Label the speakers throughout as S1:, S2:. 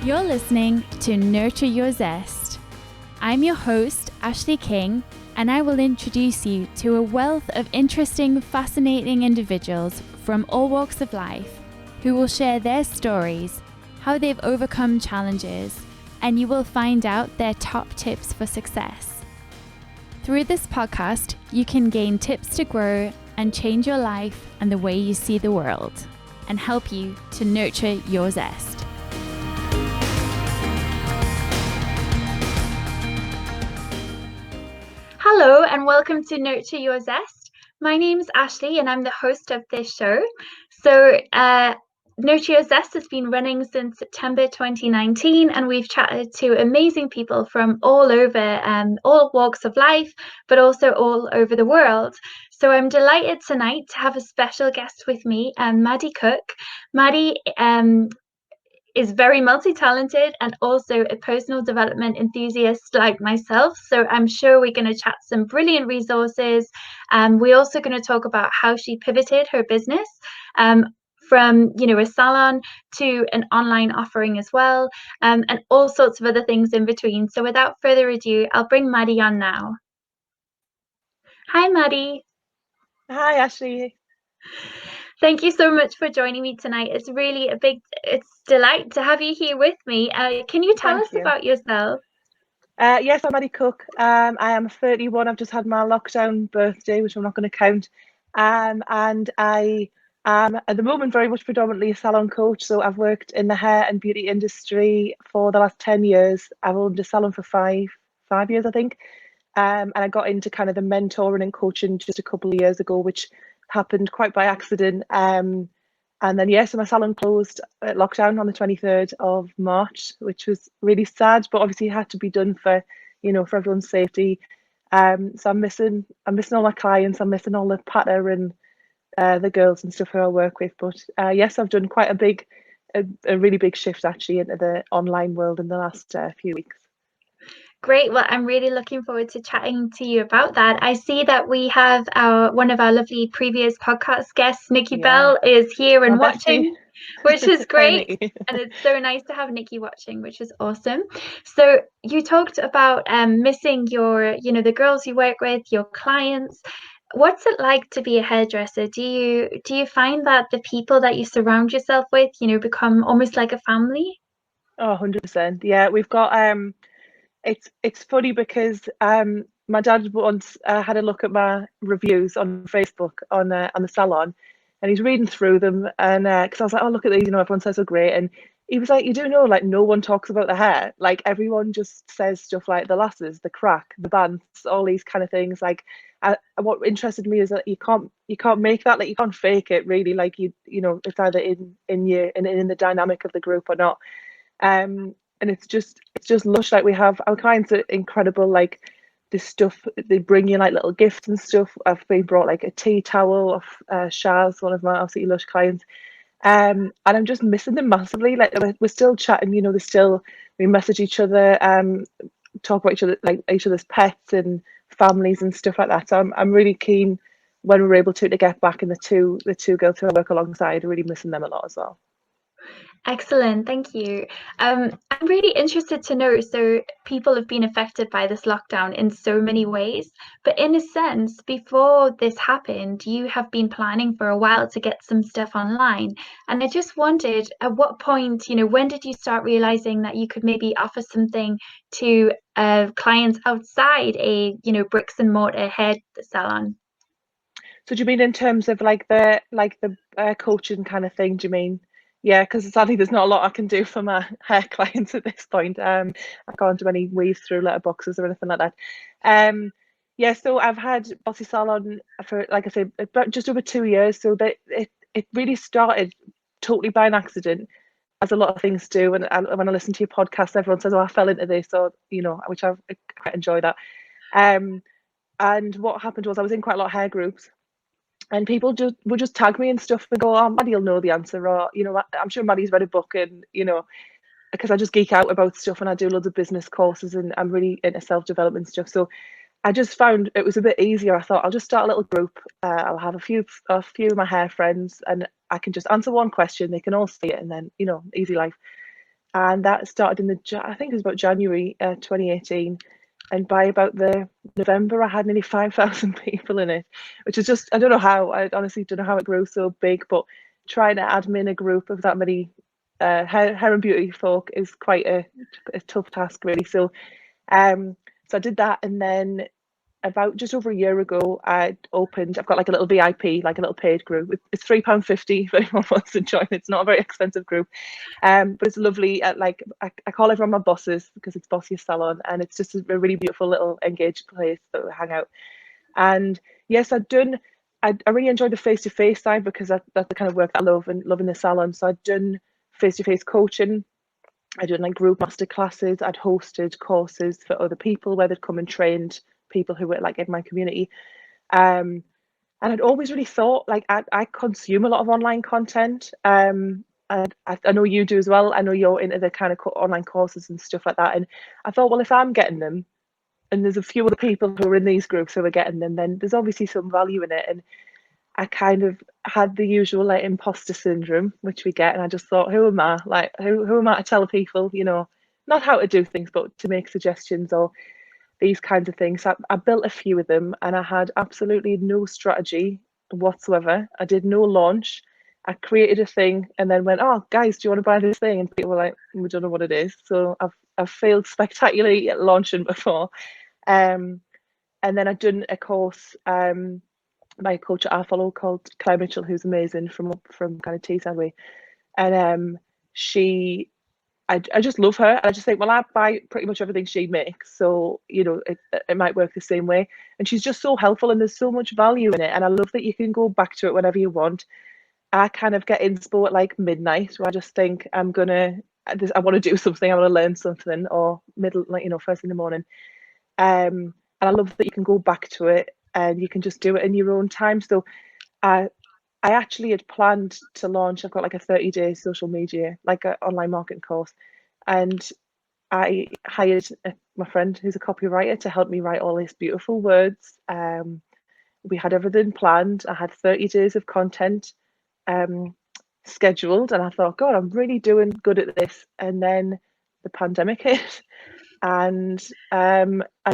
S1: You're listening to Nurture Your Zest. I'm your host, Ashleigh King, and I will introduce you to a wealth of interesting, fascinating individuals from all walks of life who will share their stories, how they've overcome challenges, and you will find out their top tips for success. Through this podcast, you can gain tips to grow and change your life and the way you see the world, and help you to nurture your zest. Hello and welcome to Nurture Your Zest. My name's Ashleigh and I'm the host of this show. So Nurture Your Zest has been running since September 2019 and we've chatted to amazing people from all over, all walks of life, but also all over the world. So I'm delighted tonight to have a special guest with me, Maddi Cook. Maddi is very multi-talented and also a personal development enthusiast like myself. So I'm sure we're going to chat some brilliant resources. We're also going to talk about how she pivoted her business from, a salon to an online offering as well, and all sorts of other things in between. So without further ado, I'll bring Maddi on now. Hi, Maddi.
S2: Hi, Ashleigh.
S1: Thank you so much for joining me tonight. It's really it's delight to have you here with me. Can you tell us about yourself?
S2: Yes, I'm Maddi Cook. I am 31. I've just had my lockdown birthday, which I'm not going to count. And I am at the moment very much predominantly a salon coach. So I've worked in the hair and beauty industry for the last 10 years. I've owned a salon for five years, I think. And I got into kind of the mentoring and coaching just a couple of years ago, which happened quite by accident. And then, so my salon closed at lockdown on the 23rd of March, which was really sad, but obviously it had to be done for everyone's safety. So I'm missing all my clients. I'm missing all the patter and the girls and stuff who I work with. But yes, I've done quite a really big shift actually into the online world in the last few weeks.
S1: Great. Well, I'm really looking forward to chatting to you about that. I see that we have one of our lovely previous podcast guests, Nikki Bell, is here and watching, which is great. And it's so nice to have Nikki watching, which is awesome. So you talked about missing the girls you work with, your clients. What's it like to be a hairdresser? Do you find that the people that you surround yourself with, become almost like a family?
S2: Oh, 100%. Yeah, we've got it's funny because my dad once had a look at my reviews on Facebook on the salon, and he's reading through them, and because I was like, oh, look at these, everyone says they're great, and he was like, you do know, like, no one talks about the hair, like everyone just says stuff like the lasses, the crack, the bands, all these kind of things. Like, what interested me is that you can't make that, like you can't fake it really, like it's either in you and in the dynamic of the group or not. And it's just lush. Like, we have our clients are incredible. Like, this stuff, they bring you like little gifts and stuff. I've been brought like a tea towel off Shaz, one of my absolutely lush clients. And I'm just missing them massively. Like, we're still chatting, we message each other, talk about each other's pets and families and stuff like that. So I'm really keen when we're able to get back, and the two girls who I work alongside are really missing them a lot as well.
S1: Excellent, thank you. I'm really interested to know, so people have been affected by this lockdown in so many ways, but in a sense, before this happened, you have been planning for a while to get some stuff online. And I just wondered, at what point, when did you start realizing that you could maybe offer something to clients outside a, bricks and mortar hair salon?
S2: So do you mean in terms of like the coaching kind of thing? Do you mean? Yeah, because sadly there's not a lot I can do for my hair clients at this point. I can't do any weaves through letterboxes or anything like that. Yeah, so I've had Boss Your Salon for, like I said, about just over 2 years. So that it really started totally by an accident, as a lot of things do. And when I listen to your podcast, everyone says, "Oh, I fell into this," or which I quite enjoy that. And what happened was I was in quite a lot of hair groups, and people would just tag me and stuff and go, "Oh, Maddie'll know the answer," or I'm sure Maddie's read a book, and because I just geek out about stuff and I do loads of business courses and I'm really into self-development stuff. So I just found it was a bit easier. I thought I'll just start a little group. I'll have a few of my hair friends, and I can just answer one question. They can all see it, and then easy life. and that started in I think it was about January 2018, and by about the November I had nearly 5,000 people in it, which is just, I don't know how, I honestly don't know how it grew so big, but trying to admin a group of that many hair and beauty folk is quite a tough task, really. So so I did that, and then about just over a year ago, I've got like a little VIP, like a little paid group. It's £3.50 if anyone wants to join. It's not a very expensive group, but it's lovely. Like I call everyone my bosses because it's Boss Your Salon, and it's just a really beautiful little engaged place that we hang out. And yes, I really enjoyed the face-to-face side because that's the kind of work I love and love in the salon. So I'd done face-to-face coaching. I'd done like group master classes. I'd hosted courses for other people where they'd come and trained people who were like in my community. And I'd always really thought like I consume a lot of online content. And I know you do as well. I know you're into the kind of online courses and stuff like that. And I thought, well, if I'm getting them, and there's a few other people who are in these groups who are getting them, then there's obviously some value in it. And I kind of had the usual like imposter syndrome, which we get, and I just thought, who am I? Like, who am I to tell people, not how to do things, but to make suggestions or these kinds of things. So I built a few of them, and I had absolutely no strategy whatsoever. I did no launch. I created a thing and then went, oh, guys, do you want to buy this thing? And people were like, we don't know what it is. So I've failed spectacularly at launching before. And then I'd done a course by a coach I follow called Claire Mitchell, who's amazing from kind of Teesside way. And I just love her. I just think, well, I buy pretty much everything she makes, so it might work the same way. And she's just so helpful, and there's so much value in it. And I love that you can go back to it whenever you want. I kind of get inspo at like midnight, where I just think I want to do something, I want to learn something, or first in the morning. And I love that you can go back to it and you can just do it in your own time. So I actually had planned to launch. I've got like a 30-day social media, like an online marketing course, and I hired my friend who's a copywriter to help me write all these beautiful words. We had everything planned. I had 30 days of content scheduled, and I thought, God, I'm really doing good at this. And then the pandemic hit, and I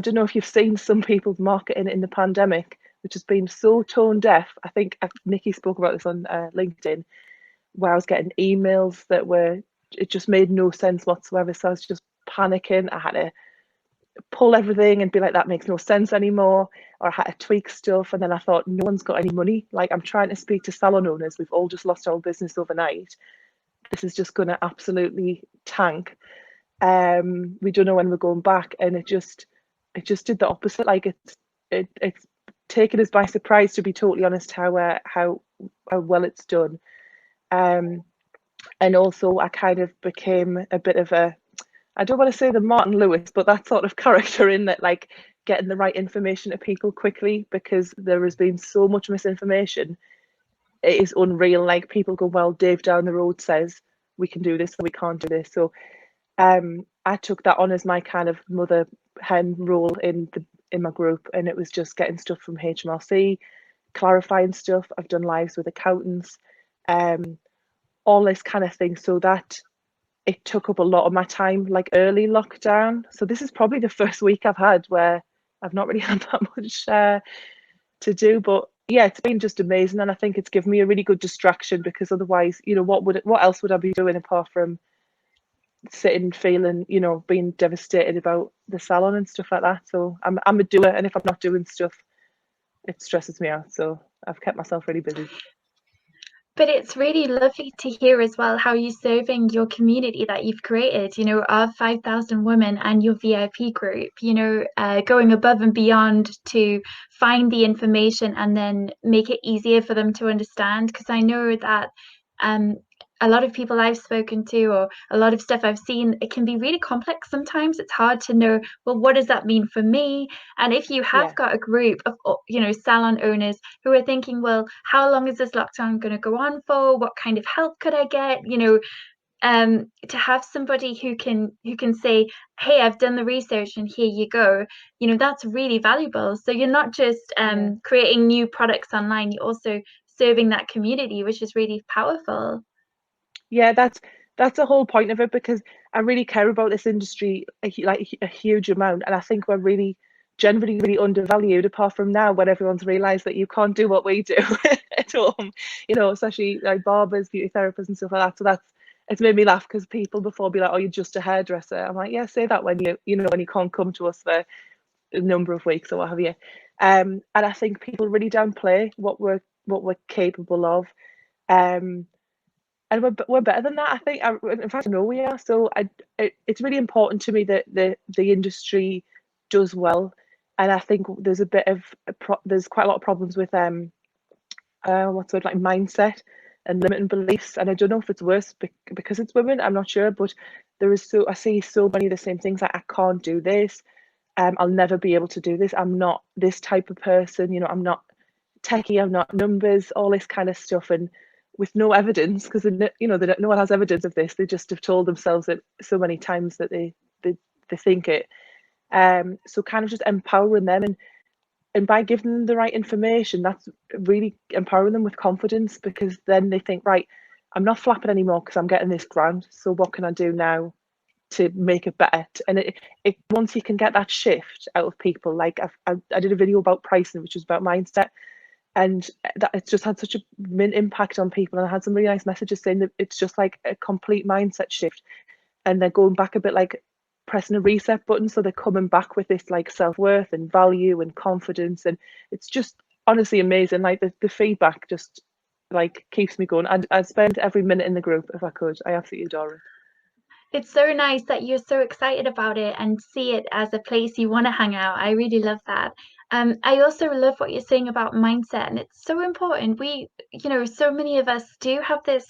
S2: don't know if you've seen some people's marketing in the pandemic, which has been so tone deaf. I think Nikki spoke about this on LinkedIn, where I was getting emails it just made no sense whatsoever. So I was just panicking. I had to pull everything and be like, that makes no sense anymore. Or I had to tweak stuff. And then I thought, no one's got any money. Like, I'm trying to speak to salon owners. We've all just lost our business overnight. This is just going to absolutely tank. We don't know when we're going back. And it just did the opposite. Like, it's taken us by surprise, to be totally honest, how well it's done. And also I kind of became a bit of I don't want to say the Martin Lewis, but that sort of character, in that, like, getting the right information to people quickly, because there has been so much misinformation. It is unreal. Like, people go, well, Dave down the road says we can do this, or we can't do this. So I took that on as my kind of mother hen role in my group, and it was just getting stuff from HMRC, clarifying stuff. I've done lives with accountants, all this kind of thing, so that it took up a lot of my time, like early lockdown. So this is probably the first week I've had where I've not really had that much to do. But yeah, it's been just amazing, and I think it's given me a really good distraction, because otherwise, what else would I be doing apart from sitting, feeling, being devastated about the salon and stuff like that. So I'm a doer, and if I'm not doing stuff, it stresses me out. So I've kept myself really busy.
S1: But it's really lovely to hear as well how you're serving your community that you've created, of 5,000 women and your VIP group, going above and beyond to find the information and then make it easier for them to understand. Because I know that a lot of people I've spoken to, or a lot of stuff I've seen, it can be really complex sometimes. It's hard to know, well, what does that mean for me? And if you have got a group of, salon owners who are thinking, well, how long is this lockdown going to go on for? What kind of help could I get? To have somebody who can say, hey, I've done the research and here you go, that's really valuable. So you're not just creating new products online, you're also serving that community, which is really powerful.
S2: Yeah, that's the whole point of it, because I really care about this industry like a huge amount, and I think we're really generally really undervalued, apart from now when everyone's realised that you can't do what we do at home, especially like barbers, beauty therapists and stuff like that. So it's made me laugh, because people before be like, oh, you're just a hairdresser. I'm like, yeah, say that when when you can't come to us for a number of weeks or what have you. And I think people really downplay what we're capable of. Um, and we're better than that. I think. In fact, I know we are. So it's really important to me that the industry does well. And I think there's a bit of there's quite a lot of problems with what's the word, like mindset and limiting beliefs. And I don't know if it's worse because it's women. I'm not sure, but I see so many of the same things. Like, I can't do this. I'll never be able to do this. I'm not this type of person. I'm not techie. I'm not numbers. All this kind of stuff, and with no evidence, because no one has evidence of this. They just have told themselves it so many times that they think it. So kind of just empowering them, and by giving them the right information, that's really empowering them with confidence, because then they think, right, I'm not flapping anymore because I'm getting this grant. So what can I do now to make it better? And it once you can get that shift out of people, like I did a video about pricing, which was about mindset, and that it's just had such a impact on people. And I had some really nice messages saying that it's just like a complete mindset shift, and they're going back a bit, like pressing a reset button, so they're coming back with this like self-worth and value and confidence, and it's just honestly amazing. Like the feedback just like keeps me going. I'd spend every minute in the group if I could. I absolutely adore it.
S1: It's so nice that you're so excited about it and see it as a place you want to hang out. I really love that. I also love what you're saying about mindset, and it's so important. So many of us do have this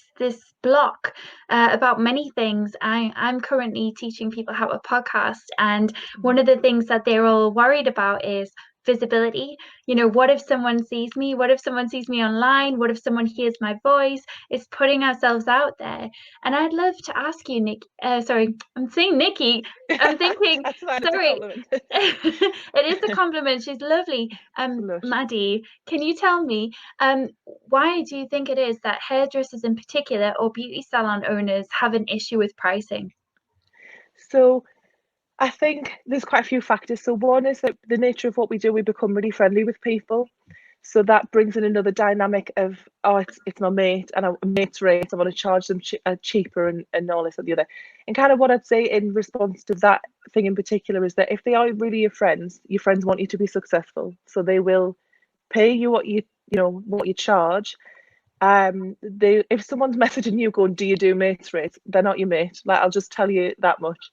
S1: block about many things. I'm currently teaching people how to podcast, and one of the things that they're all worried about is visibility. What if someone sees me? What if someone sees me online? What if someone hears my voice? It's putting ourselves out there. And I'd love to ask you, Nick. Sorry, I'm saying Nikki. I'm thinking.
S2: That's fine. It's a
S1: Sorry,
S2: compliment.
S1: it is a compliment. She's lovely. Maddi, can you tell me, why do you think it is that hairdressers in particular, or beauty salon owners, have an issue with pricing?
S2: So I think there's quite a few factors. So one is that the nature of what we do, we become really friendly with people. So that brings in another dynamic of, oh, it's my mate, and a mate's rate, I want to charge them cheaper, and all this and the other. And kind of what I'd say in response to that thing in particular is that if they are really your friends want you to be successful. So they will pay you what what you charge. If someone's messaging you going, do you do mates rates? They're not your mate. Like, I'll just tell you that much.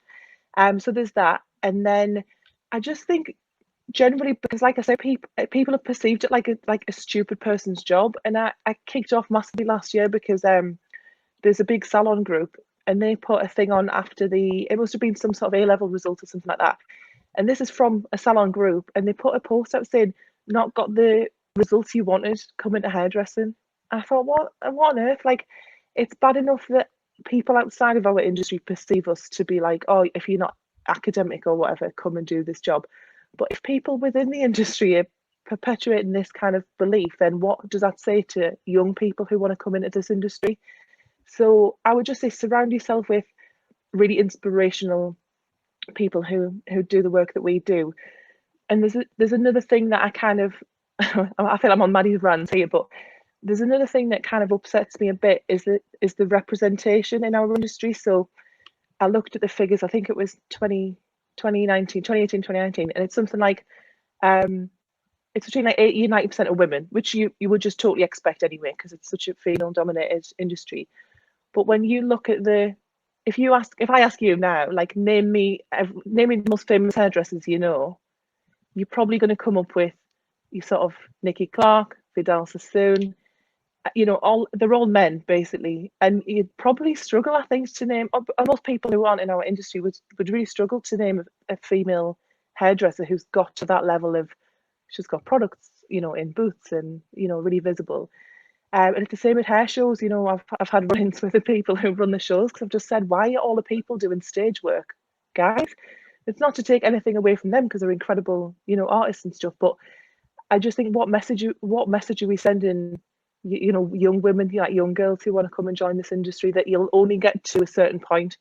S2: So there's that. And then I just think generally, because like I said, people have perceived it like a stupid person's job. And I kicked off massively last year because there's a big salon group, and they put a thing on after it must have been some sort of A-level result or something like that. And this is from a salon group, and they put a post out saying, not got the results you wanted coming to hairdressing. I thought, what on earth? Like, it's bad enough that people outside of our industry perceive us to be like, oh, if you're not academic or whatever, come and do this job. But if people within the industry are perpetuating this kind of belief, then what does that say to young people who want to come into this industry? So I would just say surround yourself with really inspirational people who do the work that we do. And there's another thing that I kind of I feel I'm on Maddie's rant here, but there's another thing that kind of upsets me a bit is the representation in our industry. So I looked at the figures, I think it was 2018, 2019, and it's something like it's between like 80 and 90% of women, which you would just totally expect anyway, because it's such a female dominated industry. But when you look at if I ask you now, like name me the most famous hairdressers you're probably going to come up with you sort of Nikki Clark, Vidal Sassoon, they're all men basically, and you'd probably struggle, I think, to name. Most people who aren't in our industry would really struggle to name a female hairdresser who's got to that level of, she's got products, in booths and really visible. And it's the same with hair shows. I've had run-ins with the people who run the shows, because I've just said, why are all the people doing stage work, guys? It's not to take anything away from them, because they're incredible, artists and stuff. But I just think, what message are we sending you know, young women, like young girls who want to come and join this industry, that you'll only get to a certain point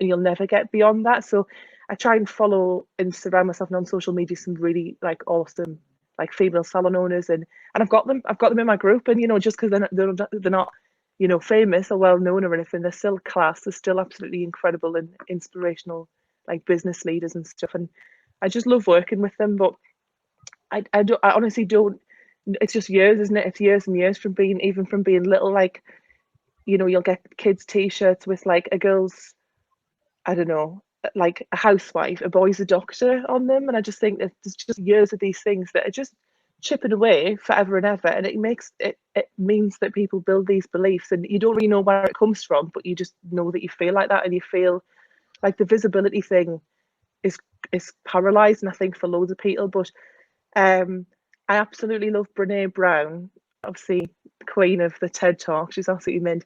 S2: and you'll never get beyond that. So I try and follow and surround myself on social media some really like awesome like female salon owners, and I've got them in my group, and you know, just because they're not you know famous or well known or anything, they're still class, they're still absolutely incredible and inspirational like business leaders and stuff, and I just love working with them. But I honestly don't. It's just years, isn't it? It's years and years from being little. Like, you know, you'll get kids' t-shirts with like a girl's, I don't know, like a housewife, a boy's a doctor on them, and I just think that there's just years of these things that are just chipping away forever and ever, and it means that people build these beliefs, and you don't really know where it comes from, but you just know that you feel like that, and you feel like the visibility thing is paralyzed, and I think for loads of people. But I absolutely love Brene Brown, obviously the queen of the TED Talk. She's absolutely mint.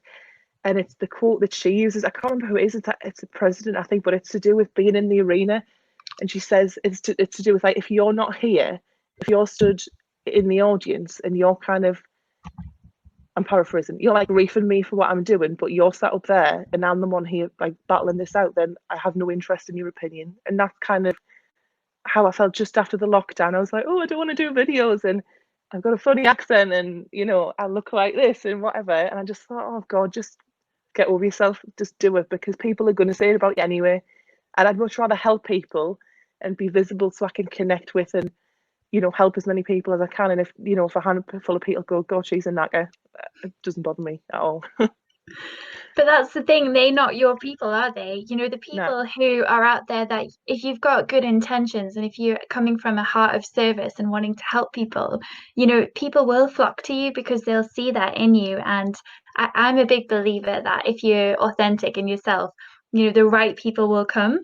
S2: And it's the quote that she uses. I can't remember who it is. It's the president, I think, but it's to do with being in the arena. And she says it's to do with like, if you're not here, if you're stood in the audience and you're kind of, I'm paraphrasing, you're like reefing me for what I'm doing, but you're sat up there and I'm the one here like battling this out, then I have no interest in your opinion. And that's kind of how I felt just after the lockdown. I was like, oh, I don't want to do videos, and I've got a funny accent, and you know, I look like this and whatever. And I just thought, oh God, just get over yourself, just do it, because people are going to say it about you anyway. And I'd much rather help people and be visible so I can connect with and, you know, help as many people as I can. And if, you know, if a handful of people go, God, she's a knacker, it doesn't bother me at all.
S1: But that's the thing, they're not your people, are they? You know, the
S2: No.
S1: people who are out there, that if you've got good intentions and if you're coming from a heart of service and wanting to help people, you know, people will flock to you because they'll see that in you. And I'm a big believer that if you're authentic in yourself, you know, the right people will come.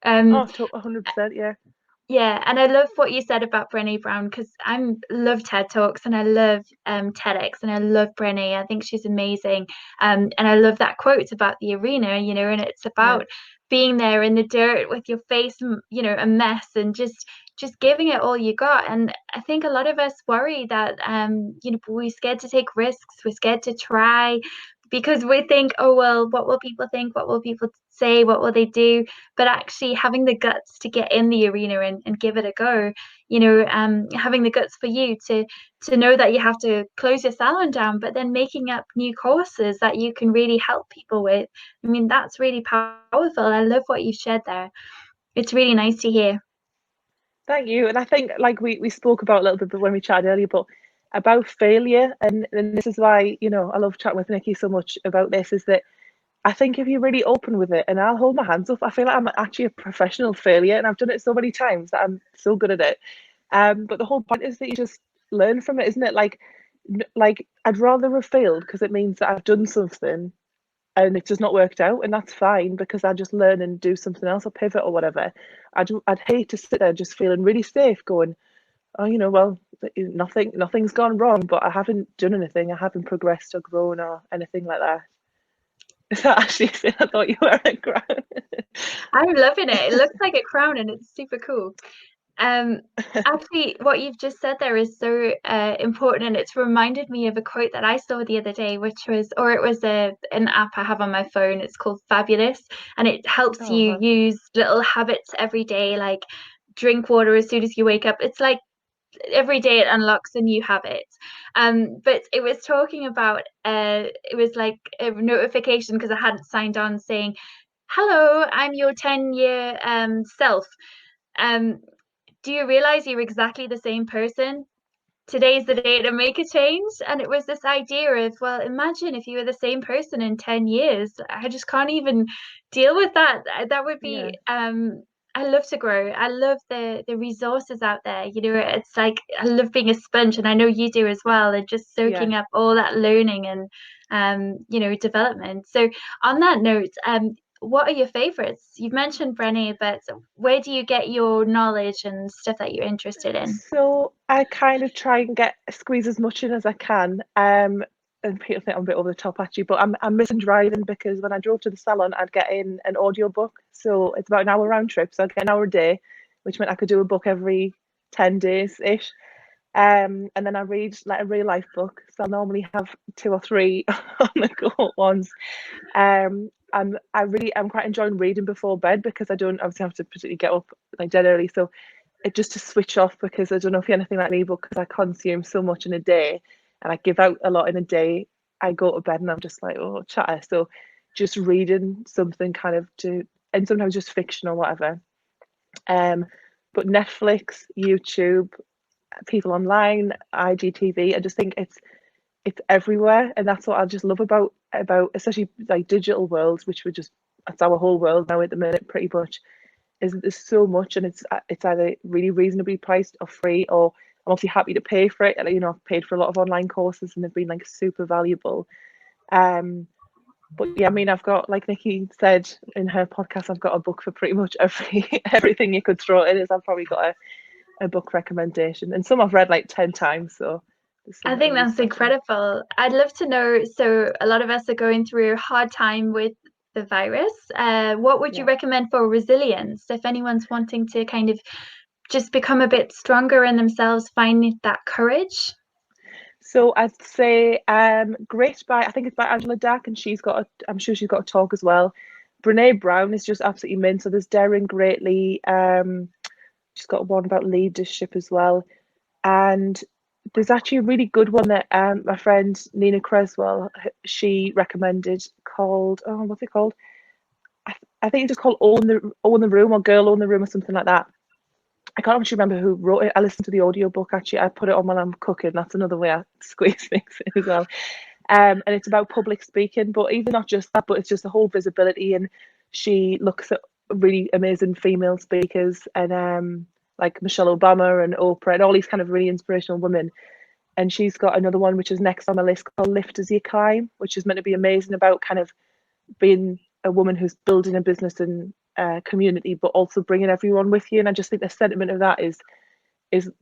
S2: Oh, 100%, yeah.
S1: Yeah, and I love what you said about Brené Brown, because I love TED Talks and I love TEDx and I love Brené. I think she's amazing. And I love that quote about the arena, you know, and it's
S2: Yeah.
S1: about being there in the dirt with your face, you know, a mess, and just giving it all you got. And I think a lot of us worry that you know, we're scared to take risks, we're scared to try because we think, oh well, what will people think? What will people say? What will they do? But actually having the guts to get in the arena and give it a go, you know, having the guts for you to know that you have to close your salon down, but then making up new courses that you can really help people with. I mean, that's really powerful. I love what you've shared there. It's really nice to hear.
S2: Thank you. And I think like we spoke about a little bit when we chatted earlier, but about failure, and this is why, you know, I love chatting with Nikki so much about this, is that I think if you're really open with it, and I'll hold my hands up, I feel like I'm actually a professional failure, and I've done it so many times that I'm so good at it. But the whole point is that you just learn from it, isn't it? Like I'd rather have failed because it means that I've done something and it's just not worked out, and that's fine because I just learn and do something else or pivot or whatever. I'd hate to sit there just feeling really safe, going, oh, you know, well, nothing's gone wrong, but I haven't done anything, I haven't progressed or grown or anything like that. Is that actually? I thought you were a crown.
S1: I'm loving it. It looks like a crown and it's super cool. Um, Actually, what you've just said there is so important, and it's reminded me of a quote that I saw the other day, which was, or it was an app I have on my phone. It's called Fabulous, and it helps
S2: Oh,
S1: you
S2: wow.
S1: use little habits every day, like drink water as soon as you wake up. It's like every day it unlocks a new habit. But it was talking about it was like a notification because I hadn't signed on saying, "Hello, I'm your 10-year self. Um, do you realize you're exactly the same person? Today's the day to make a change." And it was this idea of, well, imagine if you were the same person in 10 years. I just can't even deal with that. That would
S2: Yeah,
S1: be I love to grow. I love the resources out there. You know, it's like I love being a sponge, and I know you do as well, and just
S2: yeah.
S1: soaking up all that learning and you know, development. So on that note, what are your favorites? You've mentioned Brenny, but where do you get your knowledge and stuff that you're interested in?
S2: So I kind of try and squeeze as much in as I can. And people think I'm a bit over the top actually, but I'm missing driving because when I drove to the salon, I'd get in an audio book. So it's about an hour round trip. So I'd get an hour a day, which meant I could do a book every 10 days ish. And then I read like a real life book. So I normally have 2 or 3 on the go at once. I'm quite enjoying reading before bed because I don't obviously have to particularly get up like dead early. So it just to switch off, because I don't know if you're anything like me, but because I consume so much in a day and I give out a lot in a day, I go to bed and I'm just like, oh, chatter. So just reading something kind of and sometimes just fiction or whatever. But Netflix, YouTube, people online, IGTV, I just think it's everywhere, and that's what I just love about especially like digital worlds, which that's our whole world now at the minute, pretty much. Is there's so much, and it's either really reasonably priced or free, or I'm obviously happy to pay for it. You know, I've paid for a lot of online courses and they've been like super valuable. But yeah, I mean, I've got, like Nikki said in her podcast, I've got a book for pretty much everything you could throw in. I've probably got a book recommendation, and some I've read like 10 times. So
S1: I think
S2: really
S1: that's
S2: special.
S1: incredible. I'd love to know, so a lot of us are going through a hard time with the virus. What would you recommend for resilience if anyone's wanting to kind of just become a bit stronger in themselves, finding that courage?
S2: So I'd say Grit I think it's by Angela Dack, and I'm sure she's got a talk as well. Brene Brown is just absolutely mint. So there's Daring Greatly. She's got one about leadership as well. And there's actually a really good one that my friend Nina Creswell, she recommended, called, oh, what's it called? I think it's just called Own the Room, or Girl Own the Room, or something like that. I can't actually remember who wrote it. I listened to the audiobook actually. I put it on while I'm cooking. That's another way I squeeze things in as well. And it's about public speaking, but even not just that, but it's just the whole visibility. And she looks at really amazing female speakers, and like Michelle Obama and Oprah and all these kind of really inspirational women. And she's got another one which is next on my list called Lift As You Climb, which is meant to be amazing about kind of being a woman who's building a business and community, but also bringing everyone with you. And I just think the sentiment of that is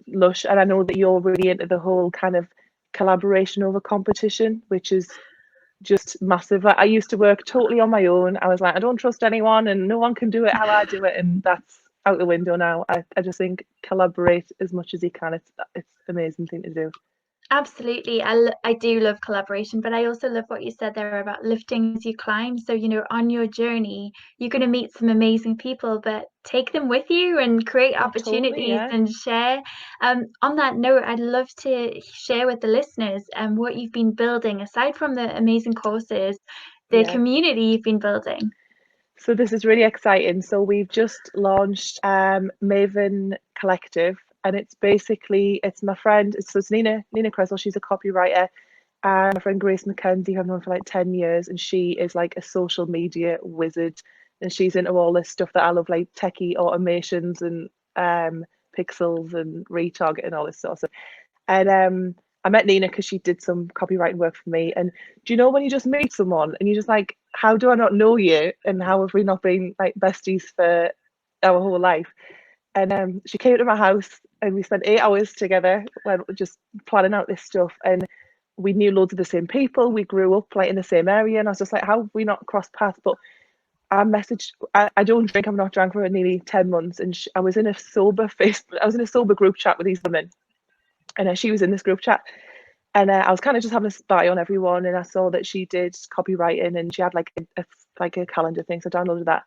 S2: lush. And I know that you're really into the whole kind of collaboration over competition, which is just massive. Like, I used to work totally on my own. I was like, I don't trust anyone and no one can do it how I do it. And that's out the window now. I just think collaborate as much as you can. It's an amazing thing to do.
S1: Absolutely. I do love collaboration, but I also love what you said there about lifting as you climb. So, you know, on your journey, you're going to meet some amazing people, but take them with you and create
S2: Oh, totally,
S1: opportunities
S2: yeah.
S1: and share. On that note, I'd love to share with the listeners what you've been building, aside from the amazing courses, the
S2: Yeah.
S1: community you've been building.
S2: So this is really exciting. So we've just launched Maven Collective, and it's my friend. So it's Nina Cresswell. She's a copywriter. And my friend Grace McKenzie, who I've known for like 10 years, and she is like a social media wizard, and she's into all this stuff that I love, like techie automations and pixels and retarget and all this sort of stuff. And I met Nina because she did some copywriting work for me. And do you know when you just meet someone and you're just like, how do I not know you? And how have we not been like besties for our whole life? And she came to my house and we spent 8 hours together when just planning out this stuff. And we knew loads of the same people. We grew up like in the same area. And I was just like, how have we not crossed paths? But I don't drink. I've not drank for nearly 10 months. And I was in a sober group chat with these women. And she was in this group chat, and I was kind of just having a spy on everyone, and I saw that she did copywriting and she had like a calendar thing, so I downloaded that,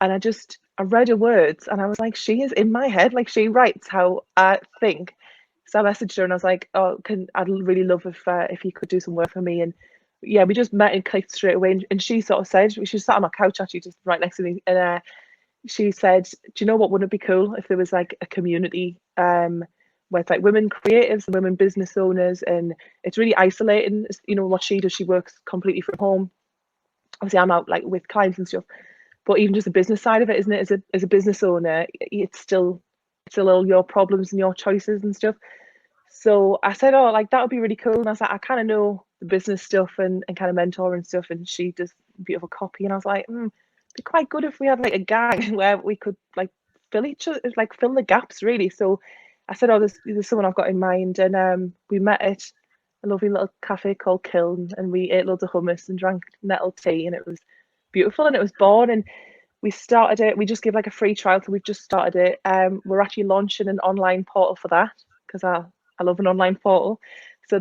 S2: and I read her words and I was like, she is in my head, like she writes how I think. So I messaged her and I was like, oh, I'd really love if you could do some work for me. And yeah, we just met and clicked straight away, and she sort of said, she sat on my couch actually just right next to me, and she said, do you know what, wouldn't it be cool if there was like a community where it's like women creatives and women business owners, and it's really isolating, you know, what she does. She works completely from home. Obviously I'm out like with clients and stuff, but even just the business side of it, isn't it, as a business owner, it's still all your problems and your choices and stuff. So I said, oh, like that would be really cool. And I was like, I kind of know the business stuff and kind of mentor and stuff, and she does beautiful copy. And I was like, it'd be quite good if we had like a gang where we could like fill the gaps really. So I said, oh, there's someone I've got in mind. And we met at a lovely little cafe called Kiln, and we ate loads of hummus and drank nettle tea, and it was beautiful, and it was born. And we started it. We just give like a free trial, so we've just started it. We're actually launching an online portal for that, because I love an online portal. So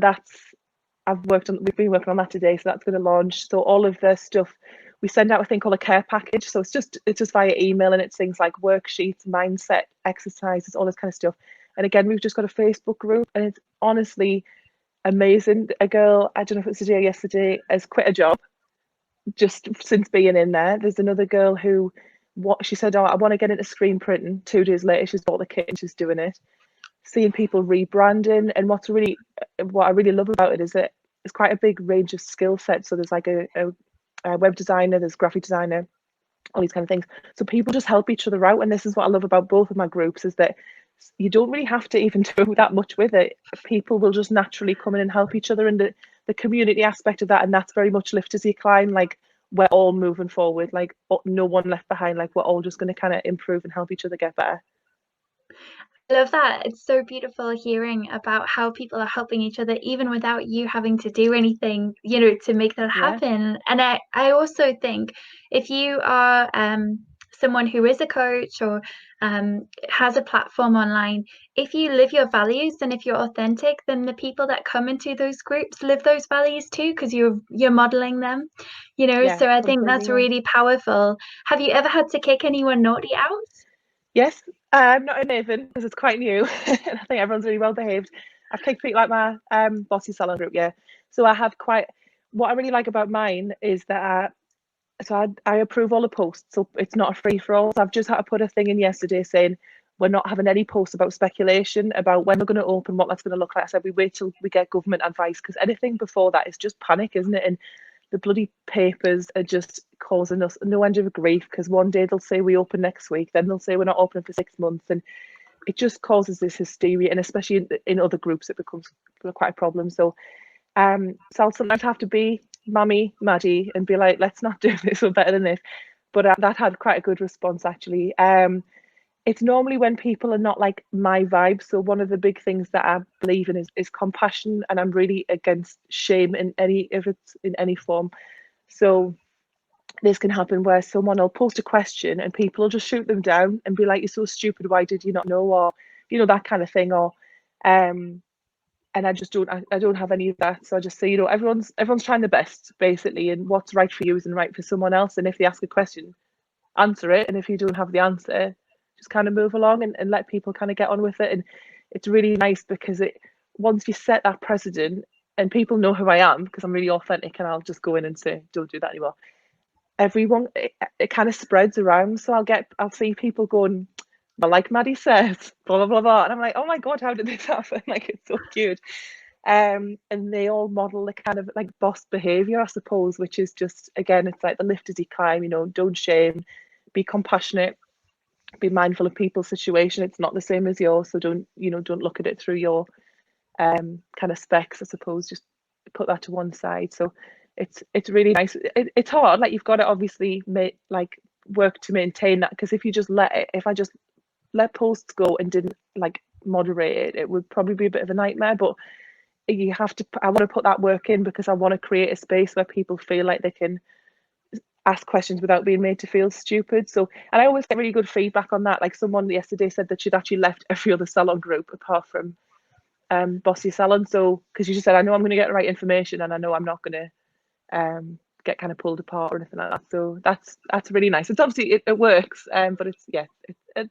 S2: we've been working on that today, so that's going to launch. So all of the stuff we send out a thing called a care package. So it's just via email, and it's things like worksheets, mindset exercises, all this kind of stuff. And again, we've just got a Facebook group, and it's honestly amazing. A girl, I don't know if it's today or yesterday, has quit a job just since being in there. There's another girl who she said, oh, I want to get into screen printing. 2 days later, she's bought the kit and she's doing it. Seeing people rebranding, and what I really love about it is that it's quite a big range of skill sets. So there's like a web designer, there's graphic designer, all these kind of things. So people just help each other out, and this is what I love about both of my groups, is that you don't really have to even do that much with it. People will just naturally come in and help each other, and the community aspect of that, and that's very much lift as you climb. Like, we're all moving forward, like no one left behind, like we're all just going to kind of improve and help each other get better.
S1: I love that. It's so beautiful hearing about how people are helping each other, even without you having to do anything, to make that happen. And I also think if you are someone who is a coach or has a platform online, if you live your values and if you're authentic, then the people that come into those groups live those values too, because you're modeling them, so I think that's really powerful. Have you ever had to kick anyone naughty out?
S2: Yes, not in Avon because it's quite new, and I think everyone's really well behaved. I've kicked people like my Boss Your Salon group, yeah. So I have what I really like about mine is that I approve all the posts, so it's not a free for all. So I've just had to put a thing in yesterday saying we're not having any posts about speculation about when we're going to open, what that's going to look like. I said we wait till we get government advice, because anything before that is just panic, isn't it? And the bloody papers are just causing us no end of grief, because one day they'll say we open next week, then they'll say we're not opening for 6 months, and it just causes this hysteria, and especially in other groups it becomes quite a problem. So I'll sometimes have to be Mummy Maddie and be like, let's not do this, we're better than this. But that had quite a good response, actually. It's normally when people are not like my vibe. So one of the big things that I believe in is compassion, and I'm really against shame if it's in any form. So this can happen where someone will post a question and people will just shoot them down and be like, you're so stupid, why did you not know? Or that kind of thing. Or and I just don't have any of that. So I just say, everyone's trying their best, basically, and what's right for you isn't right for someone else. And if they ask a question, answer it, and if you don't have the answer, just kind of move along and let people kind of get on with it. And it's really nice because once you set that precedent and people know who I am, because I'm really authentic, and I'll just go in and say, don't do that anymore. Everyone, it kind of spreads around. So I'll see people going, well, like Maddie says, blah blah blah blah, and I'm like, oh my god, how did this happen? Like, it's so cute. And they all model the kind of like boss behavior, I suppose, which is just, again, it's like the lift as you climb. Don't shame, be compassionate, be mindful of people's situation. It's not the same as yours, so don't look at it through your kind of specs, I suppose. Just put that to one side. So it's really nice. It's hard, like you've got to obviously work to maintain that, because if I just let posts go and didn't like moderate it, it would probably be a bit of a nightmare. But I want to put that work in, because I want to create a space where people feel like they can ask questions without being made to feel stupid. So, and I always get really good feedback on that. Like, someone yesterday said that she'd actually left every other salon group apart from Boss Your Salon. So, because she just said, I know I'm going to get the right information, and I know I'm not going to get kind of pulled apart or anything like that. So that's really nice. It's obviously it works, but it's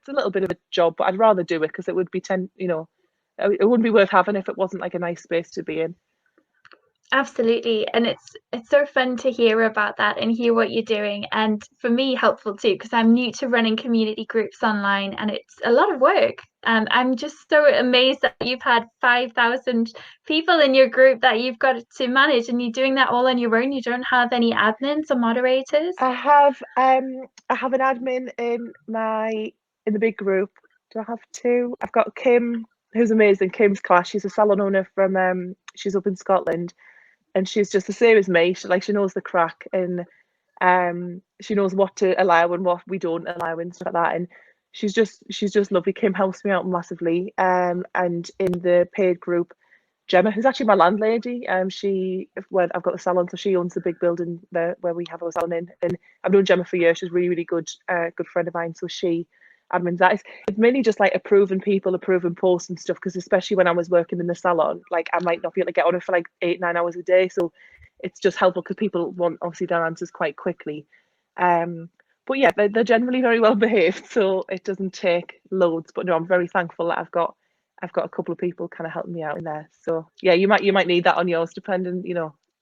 S2: a little bit of a job, but I'd rather do it, because it would be it wouldn't be worth having if it wasn't like a nice space to be in.
S1: Absolutely. And it's so fun to hear about that and hear what you're doing. And for me, helpful too, because I'm new to running community groups online, and it's a lot of work. I'm just so amazed that you've had 5,000 people in your group that you've got to manage, and you're doing that all on your own. You don't have any admins or moderators.
S2: I have an admin in the big group. Do I have two? I've got Kim, who's amazing. Kim's class. She's a salon owner from she's up in Scotland, and she's just the same as me. She knows the crack, and she knows what to allow and what we don't allow and stuff like that. And she's just lovely. Kim helps me out massively. And in the paid group, Gemma, who's actually my landlady, I've got the salon, so she owns the big building there where we have our salon in, and I've known Gemma for years. She's a really, really good friend of mine. So she admins that. It's mainly just like approving people, approving posts and stuff, because especially when I was working in the salon, like I might not be able to get on it for like 8-9 hours a day, so it's just helpful because people want obviously their answers quite quickly. But yeah, they're generally very well behaved, so it doesn't take loads. But no, I'm very thankful that I've got a couple of people kind of helping me out in there. So yeah, you might need that on yours, depending,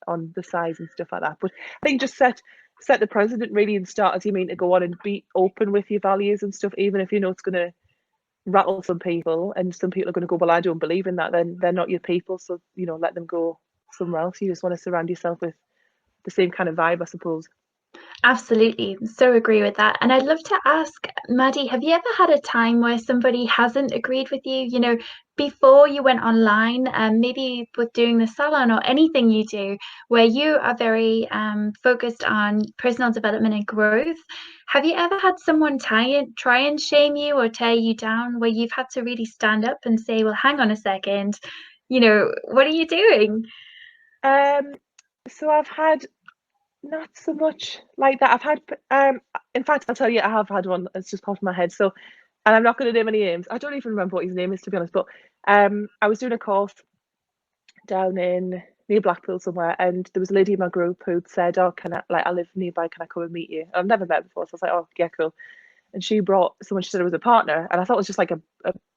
S2: on the size and stuff like that. But I think just set the precedent really and start as you mean to go on, and be open with your values and stuff, even if you know it's going to rattle some people, and some people are going to go, well, I don't believe in that, then they're not your people, so let them go somewhere else. You just want to surround yourself with the same kind of vibe, I suppose.
S1: Absolutely. So agree with that. And I'd love to ask, Maddi, have you ever had a time where somebody hasn't agreed with you, before you went online, maybe with doing the salon or anything you do, where you are very focused on personal development and growth? Have you ever had someone try and shame you or tear you down, where you've had to really stand up and say, well, hang on a second, what are you doing?
S2: So I've had not so much like that. I've had, in fact, I'll tell you, I have had one that's just popped in my head. So, and I'm not going to name any names. I don't even remember what his name is, to be honest. But I was doing a course down in near Blackpool somewhere, and there was a lady in my group who'd said, "Oh, can I live nearby? Can I come and meet you?" I've never met her before, so I was like, "Oh, yeah, cool." And she brought someone. She said it was a partner, and I thought it was just like a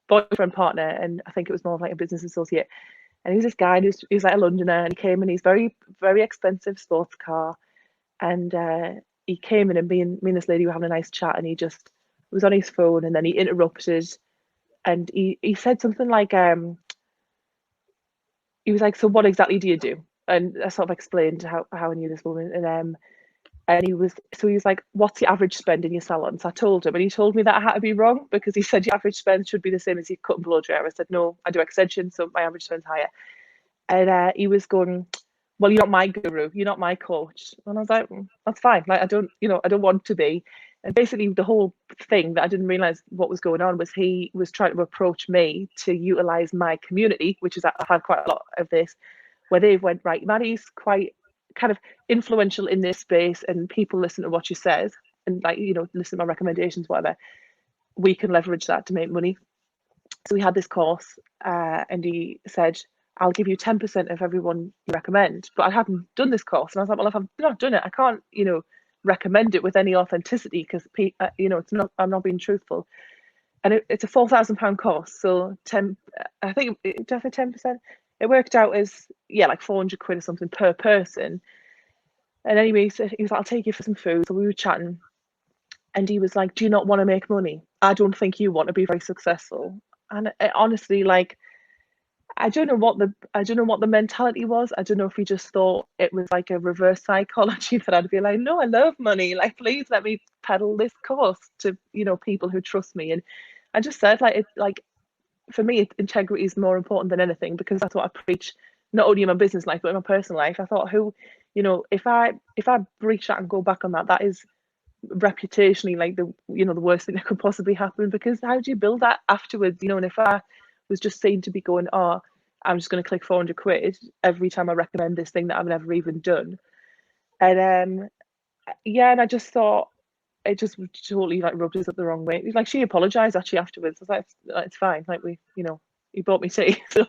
S2: boyfriend partner, and I think it was more of like a business associate. And he was this guy, and he was like a Londoner, and he came in his very, very expensive sports car, and he came in, and me and this lady were having a nice chat, and he just was on his phone, and then he interrupted, and he said something like, he was like, "So what exactly do you do?" And I sort of explained how I knew this woman, and he was like, "What's the average spend in your salon?" So I told him, and he told me that I had to be wrong, because he said your average spend should be the same as your cut and blow dryer. I said, "No, I do extensions, so my average spend's higher." And he was going, "Well, you're not my guru, you're not my coach." And I was like, "That's fine. Like, I don't want to be." And basically, the whole thing that I didn't realize what was going on was he was trying to approach me to utilize my community, which is, I've had quite a lot of this, where they went, right, Maddi's quite kind of influential in this space, and people listen to what she says, and like, listen to my recommendations, whatever. We can leverage that to make money. So we had this course, and he said, "I'll give you 10% of everyone you recommend." But I hadn't done this course, and I was like, "Well, if I've not done it, I can't, recommend it with any authenticity, because it's not. I'm not being truthful." And it's a £4,000 course, so 10. I think definitely 10%. It worked out as, yeah, like 400 quid or something per person. And anyway, so he was like, "I'll take you for some food." So we were chatting, and he was like, "Do you not want to make money? I don't think you want to be very successful." And honestly, like, I don't know what the mentality was. I don't know if he just thought it was like a reverse psychology, that I'd be like, "No, I love money. Like, please let me peddle this course to, people who trust me." And I just said, like, for me, integrity is more important than anything, because that's what I preach, not only in my business life but in my personal life. I thought, if I breach that and go back on that, that is reputationally like the worst thing that could possibly happen, because how do you build that afterwards? And if I was just seen to be going, "Oh, I'm just going to click 400 quid every time I recommend this thing that I've never even done," and yeah, and I just thought it just totally like rubbed us up the wrong way. Like, she apologized actually afterwards. I was like, "It's fine, like, he bought me tea." So,